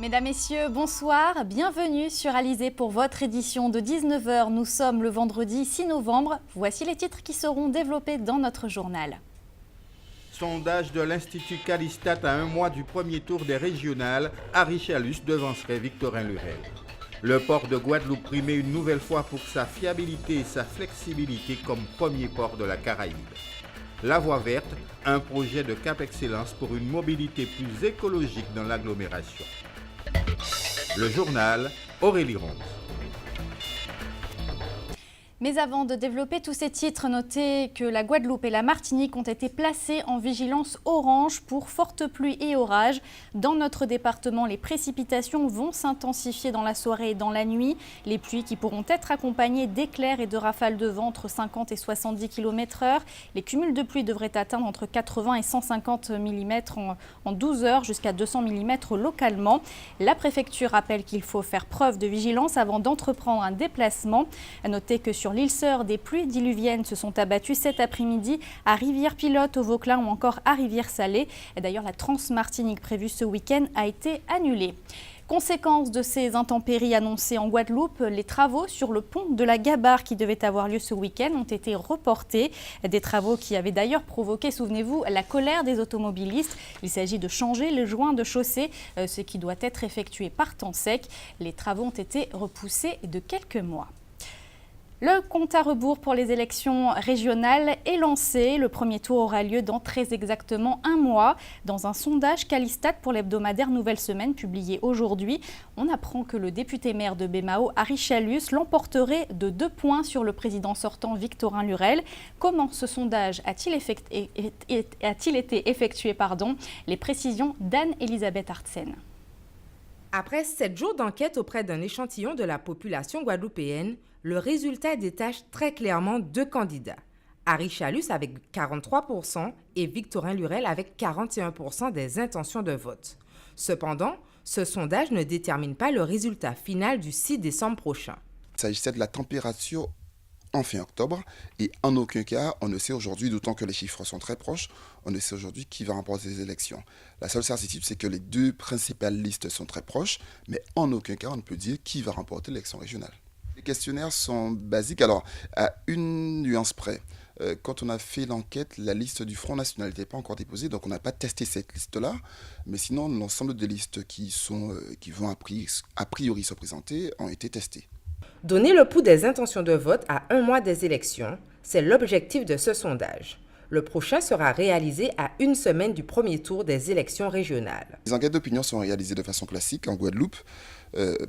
Mesdames, Messieurs, bonsoir. Bienvenue sur Alizé pour votre édition de 19 h. Nous sommes le vendredi 6 novembre. Voici les titres qui seront développés dans notre journal. Sondage de l'Institut Calistat à un mois du premier tour des régionales, Harry Chalus devancerait Victorin Lurel. Le port de Guadeloupe primé une nouvelle fois pour sa fiabilité et sa flexibilité comme premier port de la Caraïbe. La Voie verte, un projet de Cap Excellence pour une mobilité plus écologique dans l'agglomération. Le journal, Aurélie Ronze. Mais avant de développer tous ces titres, notez que la Guadeloupe et la Martinique ont été placées en vigilance orange pour fortes pluies et orages. Dans notre département, les précipitations vont s'intensifier dans la soirée et dans la nuit. Les pluies qui pourront être accompagnées d'éclairs et de rafales de vent entre 50 et 70 km/h. Les cumuls de pluie devraient atteindre entre 80 et 150 mm en 12 heures, jusqu'à 200 mm localement. La préfecture rappelle qu'il faut faire preuve de vigilance avant d'entreprendre un déplacement. Notez que sur l'île Sœur, des pluies diluviennes se sont abattues cet après-midi à Rivière-Pilote, au Vauclin ou encore à Rivière-Salée. D'ailleurs, la Trans-Martinique prévue ce week-end a été annulée. Conséquence de ces intempéries annoncées en Guadeloupe, les travaux sur le pont de la Gabarre qui devaient avoir lieu ce week-end ont été reportés. Des travaux qui avaient d'ailleurs provoqué, souvenez-vous, la colère des automobilistes. Il s'agit de changer le joint de chaussée, ce qui doit être effectué par temps sec. Les travaux ont été repoussés de quelques mois. Le compte à rebours pour les élections régionales est lancé. Le premier tour aura lieu dans très exactement un mois. Dans un sondage Calistat pour l'hebdomadaire Nouvelle Semaine publié aujourd'hui, on apprend que le député maire de Bémao, Harry Chalus, l'emporterait de 2 points sur le président sortant Victorin Lurel. Comment ce sondage a-t-il été effectué? Les précisions d'Anne-Elisabeth Artsen. Après 7 jours d'enquête auprès d'un échantillon de la population guadeloupéenne, le résultat détache très clairement 2 candidats. Harry Chalus avec 43% et Victorin Lurel avec 41% des intentions de vote. Cependant, ce sondage ne détermine pas le résultat final du 6 décembre prochain. Il s'agissait de la température en fin octobre et en aucun cas, on ne sait aujourd'hui, d'autant que les chiffres sont très proches, on ne sait aujourd'hui qui va remporter les élections. La seule certitude, c'est que les 2 principales listes sont très proches, mais en aucun cas, on ne peut dire qui va remporter l'élection régionale. Les questionnaires sont basiques, alors à une nuance près. Quand on a fait l'enquête, la liste du Front National n'était pas encore déposée, donc on n'a pas testé cette liste-là. Mais sinon, l'ensemble des listes qui vont a priori se présenter ont été testées. Donner le pouls des intentions de vote à un mois des élections, c'est l'objectif de ce sondage. Le prochain sera réalisé à 1 semaine du premier tour des élections régionales. Les enquêtes d'opinion sont réalisées de façon classique en Guadeloupe,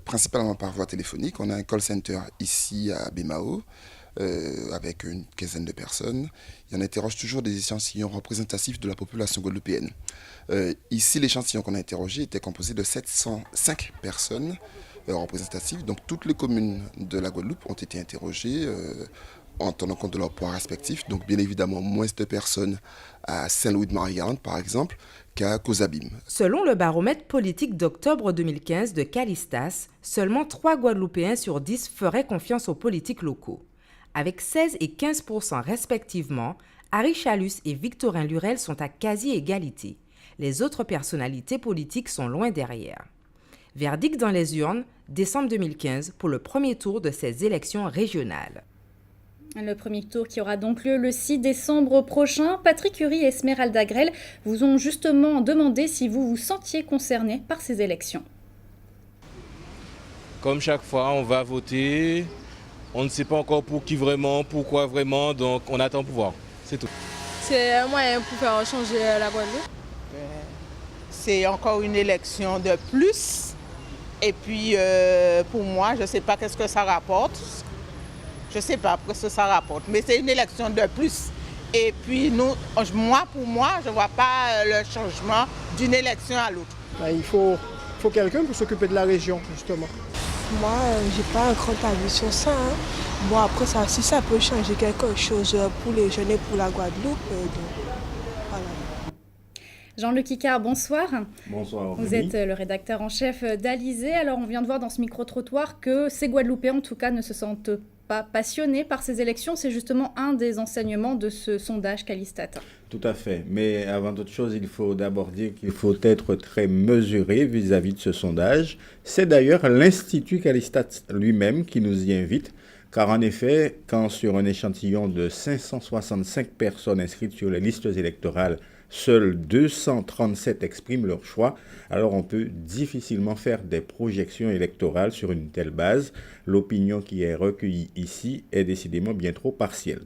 principalement par voie téléphonique. On a un call center ici à Bémao, avec une quinzaine de personnes. Et on interroge toujours des échantillons représentatifs de la population guadeloupéenne. Ici, l'échantillon qu'on a interrogé était composé de 705 personnes représentatives. Donc toutes les communes de la Guadeloupe ont été interrogées en tenant compte de leurs poids respectifs. Donc bien évidemment, moins de personnes à Saint-Louis-de-Marie-Galante, par exemple, qu'à Cozabim. Selon le baromètre politique d'octobre 2015 de Calistas, seulement 3 Guadeloupéens sur 10 feraient confiance aux politiques locaux. Avec 16 et 15% respectivement, Harry Chalus et Victorin Lurel sont à quasi-égalité. Les autres personnalités politiques sont loin derrière. Verdict dans les urnes, décembre 2015, pour le premier tour de ces élections régionales. Le premier tour qui aura donc lieu le 6 décembre prochain. Patrick Hury et Esmeralda Grel vous ont justement demandé si vous vous sentiez concerné par ces élections. Comme chaque fois, on va voter. On ne sait pas encore pour qui vraiment, pourquoi vraiment, donc on attend pour voir. C'est tout. C'est un moyen pour faire changer la Guadeloupe. C'est encore une élection de plus. Et puis, pour moi, je ne sais pas qu'est-ce que ça rapporte. Je ne sais pas ce que ça rapporte, mais c'est une élection de plus. Et puis, pour moi, je ne vois pas le changement d'une élection à l'autre. Il faut quelqu'un pour s'occuper de la région, justement. Moi, je n'ai pas un grand avis sur ça. Bon, après, si ça peut changer quelque chose pour les jeunes et pour la Guadeloupe, voilà. Jean-Luc Icard, bonsoir. Bonsoir. Vous êtes le rédacteur en chef d'Alizé. Alors, on vient de voir dans ce micro-trottoir que ces Guadeloupéens, en tout cas, ne se sentent pas passionnés par ces élections. C'est justement un des enseignements de ce sondage Calistat. Tout à fait. Mais avant toute chose, il faut d'abord dire qu'il faut être très mesuré vis-à-vis de ce sondage. C'est d'ailleurs l'Institut Calistat lui-même qui nous y invite. Car en effet, quand sur un échantillon de 565 personnes inscrites sur les listes électorales, seuls 237 expriment leur choix, alors on peut difficilement faire des projections électorales sur une telle base. L'opinion qui est recueillie ici est décidément bien trop partielle.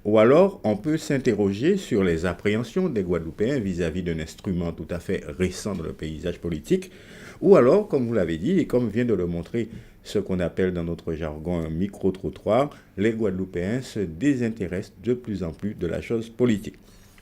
Ou alors, on peut s'interroger sur les appréhensions des Guadeloupéens vis-à-vis d'un instrument tout à fait récent dans le paysage politique. Ou alors, comme vous l'avez dit, et comme vient de le montrer ce qu'on appelle dans notre jargon un micro-trottoir, les Guadeloupéens se désintéressent de plus en plus de la chose politique.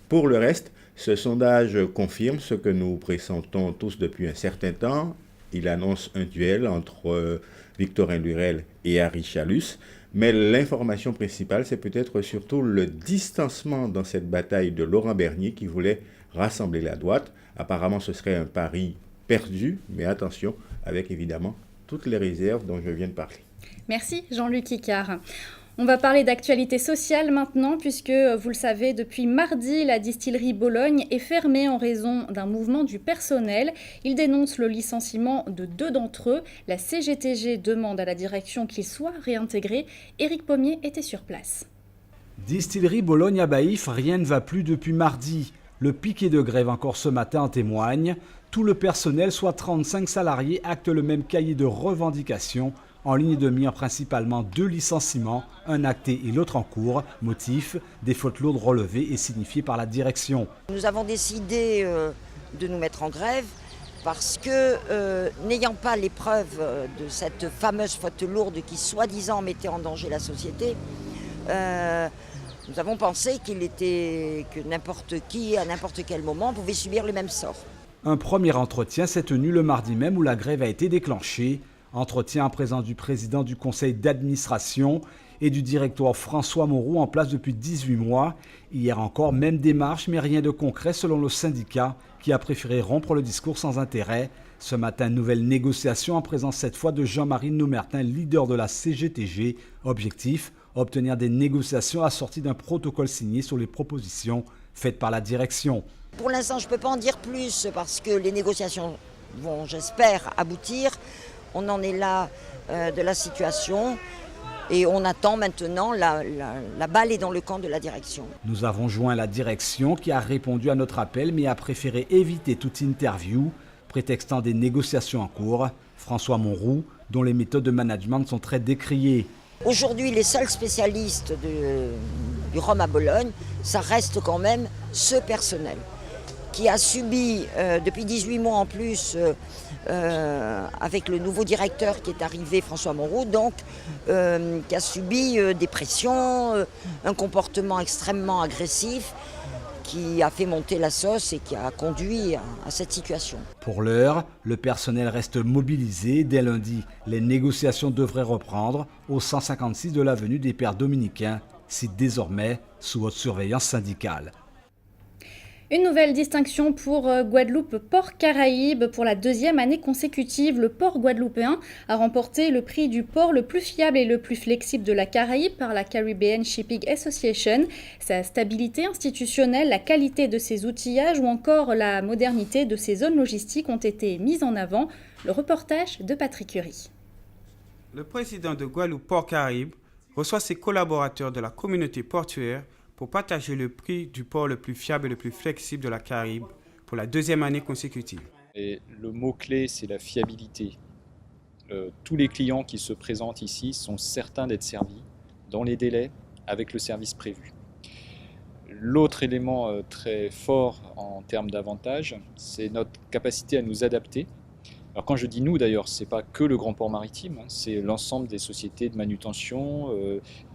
Pour le reste, ce sondage confirme ce que nous pressentons tous depuis un certain temps. Il annonce un duel entre Victorin Lurel et Harry Chalus. Mais l'information principale, c'est peut-être surtout le distancement dans cette bataille de Laurent Bernier qui voulait rassembler la droite. Apparemment, ce serait un pari perdu, mais attention, avec évidemment toutes les réserves dont je viens de parler. Merci Jean-Luc Icard. On va parler d'actualité sociale maintenant, puisque, vous le savez, depuis mardi, la distillerie Bologne est fermée en raison d'un mouvement du personnel. Ils dénoncent le licenciement de 2 d'entre eux. La CGTG demande à la direction qu'ils soient réintégrés. Éric Pommier était sur place. Distillerie Bologne à Baïf, rien ne va plus depuis mardi. Le piquet de grève encore ce matin en témoigne. Tout le personnel, soit 35 salariés, acte le même cahier de revendications. En ligne de mire principalement 2 licenciements, un acté et l'autre en cours. Motif, des fautes lourdes relevées et signifiées par la direction. Nous avons décidé de nous mettre en grève parce que, n'ayant pas les preuves de cette fameuse faute lourde qui soi-disant mettait en danger la société, nous avons pensé que n'importe qui, à n'importe quel moment, pouvait subir le même sort. Un premier entretien s'est tenu le mardi même où la grève a été déclenchée. Entretien en présence du président du conseil d'administration et du directoire François Monroux en place depuis 18 mois. Hier encore, même démarche, mais rien de concret selon le syndicat qui a préféré rompre le discours sans intérêt. Ce matin, nouvelle négociation en présence cette fois de Jean-Marie Nomertin, leader de la CGTG. Objectif, obtenir des négociations assorties d'un protocole signé sur les propositions faites par la direction. Pour l'instant, je ne peux pas en dire plus parce que les négociations vont, j'espère, aboutir. On en est là de la situation et on attend maintenant, la balle est dans le camp de la direction. Nous avons joint la direction qui a répondu à notre appel mais a préféré éviter toute interview, prétextant des négociations en cours. François Monroux, dont les méthodes de management sont très décriées. Aujourd'hui, les seuls spécialistes du rhum à Bologne, ça reste quand même ce personnel qui a subi depuis 18 mois en plus avec le nouveau directeur qui est arrivé, François Monroux, donc qui a subi des pressions, un comportement extrêmement agressif qui a fait monter la sauce et qui a conduit à cette situation. Pour l'heure, le personnel reste mobilisé. Dès lundi, les négociations devraient reprendre au 156 de l'avenue des Pères Dominicains, site désormais sous haute surveillance syndicale. Une nouvelle distinction pour Guadeloupe Port Caraïbes. Pour la 2e année consécutive, le port guadeloupéen a remporté le prix du port le plus fiable et le plus flexible de la Caraïbe par la Caribbean Shipping Association. Sa stabilité institutionnelle, la qualité de ses outillages ou encore la modernité de ses zones logistiques ont été mises en avant. Le reportage de Patrick Curie. Le président de Guadeloupe Port Caraïbes reçoit ses collaborateurs de la communauté portuaire pour partager le prix du port le plus fiable et le plus flexible de la Caraïbe pour la 2e année consécutive. Et le mot-clé, c'est la fiabilité. Tous les clients qui se présentent ici sont certains d'être servis dans les délais avec le service prévu. L'autre élément très fort en termes d'avantages, c'est notre capacité à nous adapter. Alors quand je dis nous d'ailleurs, ce n'est pas que le Grand Port Maritime, c'est l'ensemble des sociétés de manutention,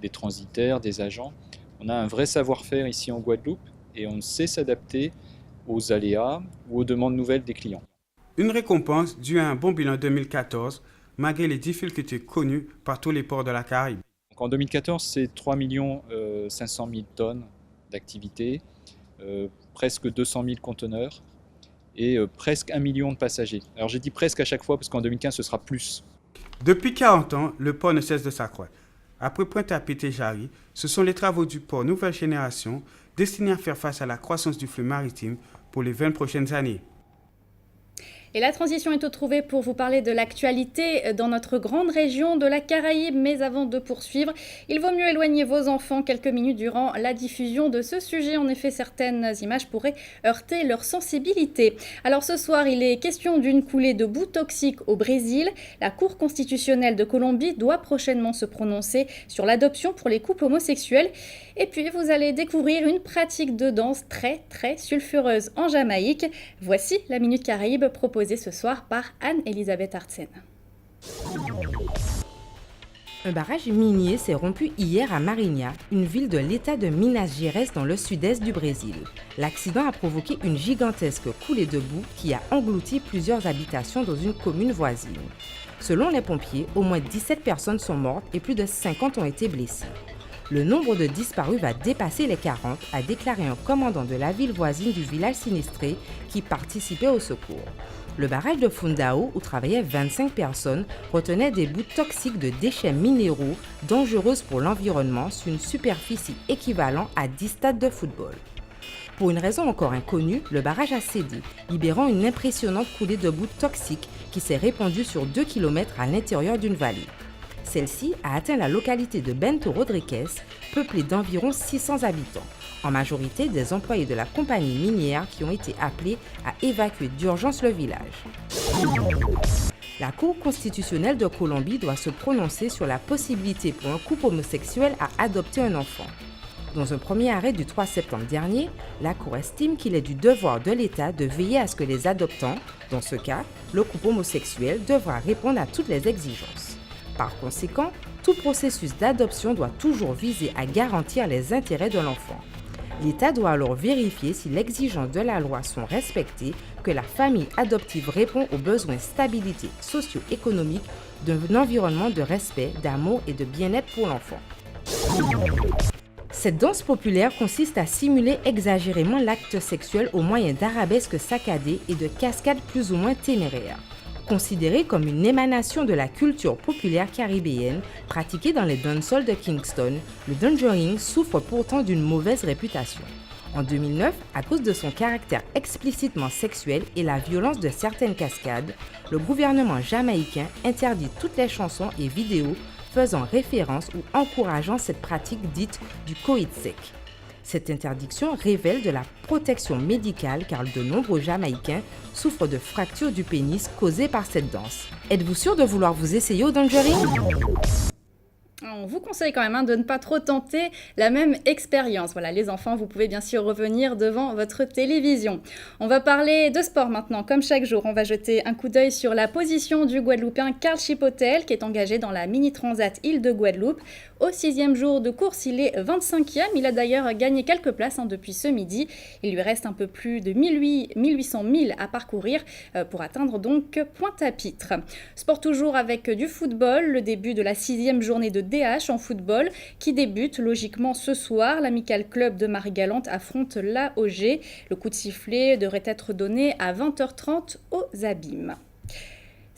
des transitaires, des agents. On a un vrai savoir-faire ici en Guadeloupe et on sait s'adapter aux aléas ou aux demandes nouvelles des clients. Une récompense due à un bon bilan 2014, malgré les difficultés connues par tous les ports de la Caraïbe. Donc en 2014, c'est 3 500 000 tonnes d'activité, presque 200 000 conteneurs et presque 1 million de passagers. Alors j'ai dit presque à chaque fois parce qu'en 2015, ce sera plus. Depuis 40 ans, le port ne cesse de s'accroître. Après Pointe-à-Pitre et Jarry, ce sont les travaux du port Nouvelle Génération destinés à faire face à la croissance du flux maritime pour les 20 prochaines années. Et la transition est trouvée pour vous parler de l'actualité dans notre grande région de la Caraïbe. Mais avant de poursuivre, il vaut mieux éloigner vos enfants quelques minutes durant la diffusion de ce sujet. En effet, certaines images pourraient heurter leur sensibilité. Alors ce soir, il est question d'une coulée de boue toxique au Brésil. La Cour constitutionnelle de Colombie doit prochainement se prononcer sur l'adoption pour les couples homosexuels. Et puis, vous allez découvrir une pratique de danse très sulfureuse en Jamaïque. Voici la Minute Caraïbe proposée ce soir par Anne-Elisabeth Artsen. Un barrage minier s'est rompu hier à Marinha, une ville de l'État de Minas Gerais dans le sud-est du Brésil. L'accident a provoqué une gigantesque coulée de boue qui a englouti plusieurs habitations dans une commune voisine. Selon les pompiers, au moins 17 personnes sont mortes et plus de 50 ont été blessées. Le nombre de disparus va dépasser les 40, a déclaré un commandant de la ville voisine du village sinistré qui participait au secours. Le barrage de Fundão, où travaillaient 25 personnes, retenait des boues toxiques de déchets minéraux dangereuses pour l'environnement sur une superficie équivalente à 10 stades de football. Pour une raison encore inconnue, le barrage a cédé, libérant une impressionnante coulée de boue toxique qui s'est répandue sur 2 km à l'intérieur d'une vallée. Celle-ci a atteint la localité de Bento Rodrigues, peuplée d'environ 600 habitants, en majorité des employés de la compagnie minière qui ont été appelés à évacuer d'urgence le village. La Cour constitutionnelle de Colombie doit se prononcer sur la possibilité pour un couple homosexuel à adopter un enfant. Dans un premier arrêt du 3 septembre dernier, la Cour estime qu'il est du devoir de l'État de veiller à ce que les adoptants, dans ce cas, le couple homosexuel, devra répondre à toutes les exigences. Par conséquent, tout processus d'adoption doit toujours viser à garantir les intérêts de l'enfant. L'État doit alors vérifier si les exigences de la loi sont respectées, que la famille adoptive répond aux besoins de stabilité socio-économique, d'un environnement de respect, d'amour et de bien-être pour l'enfant. Cette danse populaire consiste à simuler exagérément l'acte sexuel au moyen d'arabesques saccadées et de cascades plus ou moins téméraires. Considérée comme une émanation de la culture populaire caribéenne pratiquée dans les dancehalls de Kingston, le Dungeoring souffre pourtant d'une mauvaise réputation. En 2009, à cause de son caractère explicitement sexuel et la violence de certaines cascades, le gouvernement jamaïcain interdit toutes les chansons et vidéos faisant référence ou encourageant cette pratique dite du coït sec. Cette interdiction révèle de la protection médicale car de nombreux Jamaïcains souffrent de fractures du pénis causées par cette danse. Êtes-vous sûr de vouloir vous essayer au Dungeoring ? On vous conseille quand même de ne pas trop tenter la même expérience. Voilà, les enfants, vous pouvez bien sûr revenir devant votre télévision. On va parler de sport maintenant. Comme chaque jour, on va jeter un coup d'œil sur la position du Guadeloupéen Carl Chipotel qui est engagé dans la Mini Transat Île de Guadeloupe. Au 6e jour de course, il est 25e. Il a d'ailleurs gagné quelques places depuis ce midi. Il lui reste un peu plus de 1800 milles à parcourir pour atteindre donc Pointe-à-Pitre. Sport toujours avec du football. Le début de la 6e journée de DH en football qui débute logiquement ce soir. L'Amical Club de Marie-Galante affronte l'AOG. Le coup de sifflet devrait être donné à 20h30 aux Abîmes.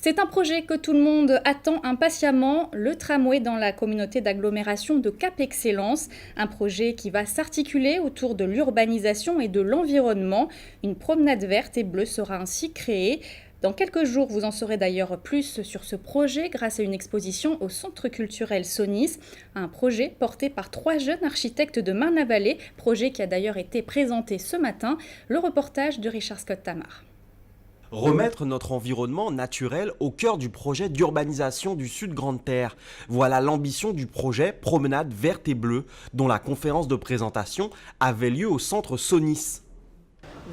C'est un projet que tout le monde attend impatiemment, le tramway dans la communauté d'agglomération de Cap Excellence. Un projet qui va s'articuler autour de l'urbanisation et de l'environnement. Une promenade verte et bleue sera ainsi créée. Dans quelques jours, vous en saurez d'ailleurs plus sur ce projet grâce à une exposition au Centre culturel Sonis, un projet porté par 3 jeunes architectes de Marne-la-Vallée, projet qui a d'ailleurs été présenté ce matin. Le reportage de Richard Scott Tamar. Remettre notre environnement naturel au cœur du projet d'urbanisation du Sud Grande Terre. Voilà l'ambition du projet Promenade verte et bleue, dont la conférence de présentation avait lieu au centre Sonis.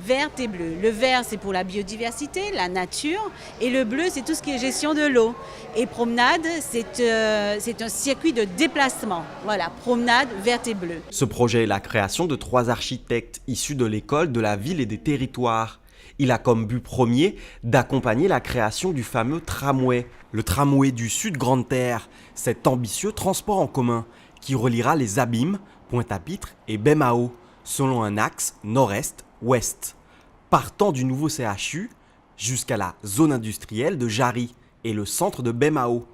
Verte et bleue. Le vert, c'est pour la biodiversité, la nature, et le bleu, c'est tout ce qui est gestion de l'eau. Et promenade, c'est un circuit de déplacement. Voilà, promenade verte et bleue. Ce projet est la création de 3 architectes issus de l'école, de la ville et des territoires. Il a comme but premier d'accompagner la création du fameux tramway, le tramway du Sud Grande Terre, cet ambitieux transport en commun qui reliera les Abîmes, Pointe-à-Pitre et Baie-Mahault, selon un axe nord-est-ouest, partant du nouveau CHU jusqu'à la zone industrielle de Jarry et le centre de Baie-Mahault.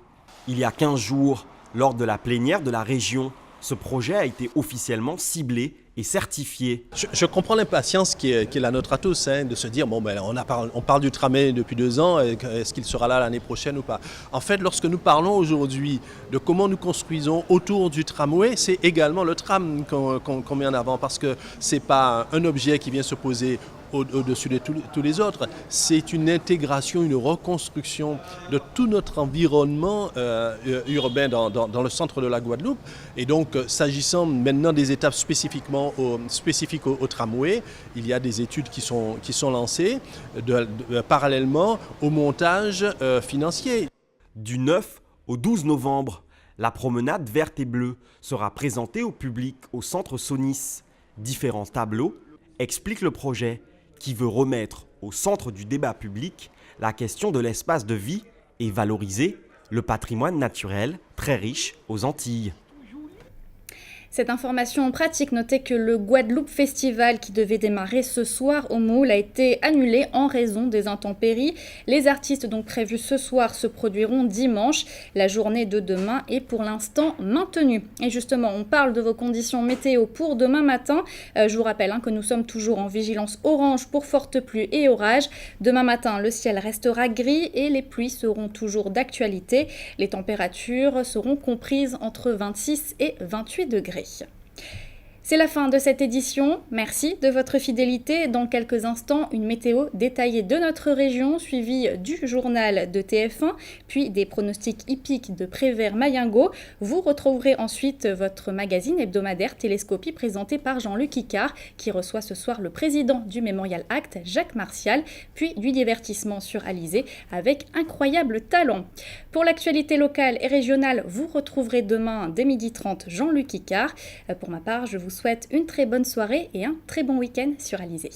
Il y a 15 jours, Lors de la plénière de la région, ce projet a été officiellement ciblé et certifié. Je comprends l'impatience qui est la nôtre à tous, de se dire, on parle du tramway depuis 2 ans, est-ce qu'il sera là l'année prochaine ou pas? En fait, lorsque nous parlons aujourd'hui de comment nous construisons autour du tramway, c'est également le tram qu'on met en avant, parce que ce n'est pas un objet qui vient se poser au-dessus de tous les autres. C'est une intégration, une reconstruction de tout notre environnement urbain dans le centre de la Guadeloupe. Et donc, s'agissant maintenant des étapes spécifiques au tramway, il y a des études qui sont lancées parallèlement au montage financier. Du 9 au 12 novembre, la promenade verte et bleue sera présentée au public au centre Sonis. Différents tableaux expliquent le projet, qui veut remettre au centre du débat public la question de l'espace de vie et valoriser le patrimoine naturel très riche aux Antilles. Cette information pratique, notez que le Guadeloupe Festival qui devait démarrer ce soir au Moule a été annulé en raison des intempéries. Les artistes donc prévus ce soir se produiront dimanche. La journée de demain est pour l'instant maintenue. Et justement, on parle de vos conditions météo pour demain matin. Je vous rappelle que nous sommes toujours en vigilance orange pour fortes pluies et orages. Demain matin, le ciel restera gris et les pluies seront toujours d'actualité. Les températures seront comprises entre 26 et 28 degrés. C'est la fin de cette édition. Merci de votre fidélité. Dans quelques instants, une météo détaillée de notre région, suivie du journal de TF1, puis des pronostics hippiques de Prévert Mayingo. Vous retrouverez ensuite votre magazine hebdomadaire Télescopie présenté par Jean-Luc Icard, qui reçoit ce soir le président du Mémorial Act, Jacques Martial, puis du divertissement sur Alizé avec Incroyable Talent. Pour l'actualité locale et régionale, vous retrouverez demain dès 12h30 Jean-Luc Icard. Pour ma part, je vous souhaite une très bonne soirée et un très bon week-end sur Alizé.